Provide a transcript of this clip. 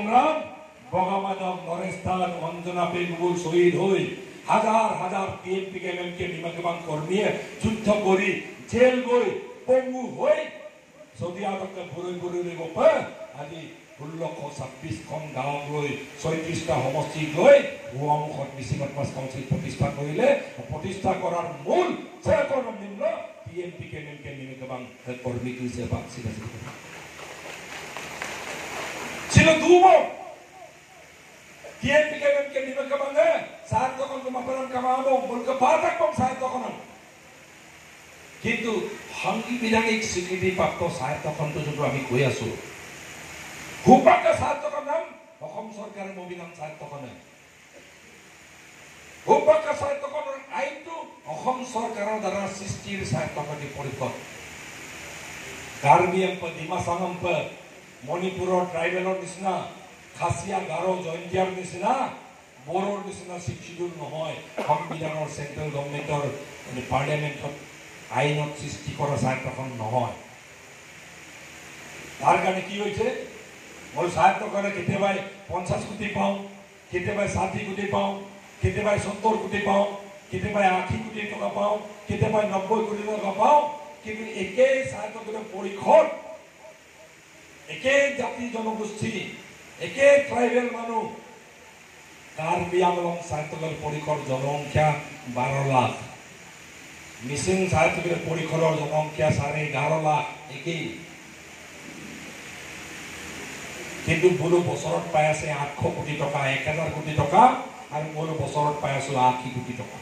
সংগ্রাম বগামাধব নরেশদান অঞ্জনা পেগুল শহীদ হই হাজার হাজার টিএমপি এমএমকে নিমাকেবাং কর্মীয়ে যুদ্ধ করি জেল গই পঙ্গু হই সৌদি আরবকে ভুরৈ ভুরৈ গোপে আজি 1626খন গাঁৱক লৈ 36টা সমষ্টিক লৈ গুৱাহাটীত মিচিং আত্মাস কাউন্সিল প্ৰতিষ্ঠা কৰিলে প্ৰতিষ্ঠা কৰাৰ মূল চেকন নিম্ন টিএমপি এমএমকে নিমাকেবাং কর্মী কিছে বাক্সিনা ছিল দুবো টিএমপি এমএমকে নিমাকেবাংে সাত তখন মাপারান কামাবো বলকে বাতাক কম সাত তখন কিন্তু সাংবিধানিক স্বীকৃতি প্রাপ্ত সাহিত্যখণ্ড যদি আমি কৈ আছো হুপাকে সাহিত্যখন নাম অসম সরকারের অভিধান সাহিত্যখনে হুপাকে সাহিত্যখনৰ আইনটো অসম সৰকাৰেৰ দ্বাৰা সৃষ্টিৰ সাহিত্যখনি পৰিষদ কাৰ্বি এম্প ডিমাচা এম্প মণিপুৰেৰ ট্ৰাইবেলৰ নিচিনা খাসিয়া গাৰো জয়ন্তীয়াৰ নিচিনা বড়োৰ নিচিনা শিডিউল নহয় সংবিধানৰ সেন্ট্ৰাল গভৰ্নমেন্টৰ পাৰ্লামেন্টত আইনত সৃষ্টি কৰা সাহিত্যখন নহয় তাৰ কাৰণে কি হৈছে মই সাহিত্যখনে কেতিয়াবা 50 কোটি পাওঁ কেতিয়াবা 60 কোটি পাওঁ কেতিয়াবা 70 কোটি পাওঁ কেতিয়াবা 80 কোটি টকা পাওঁ কেতিয়াবা 90 কোটি টকা পাওঁ কিন্তু একেই সাহিত্যখনৰ পৰিষদ একেই জাতি জনগোষ্ঠী একেই ট্ৰাইবেল মানুহ কাৰ্বি আংলং সাহিত্যখনৰ পৰিষদ জনসংখ্যা 12 লাখ মিচিং সাহিত্যখনৰ পৰিষদৰ জনসংখ্যা 11.5 লাখ একেই কিন্তু বড়ো বছৰত পাই আছে 800 কোটি টকা 1000 কোটি টকা আৰু বড়ো বছৰত পাই আছে 80 কোটি টকা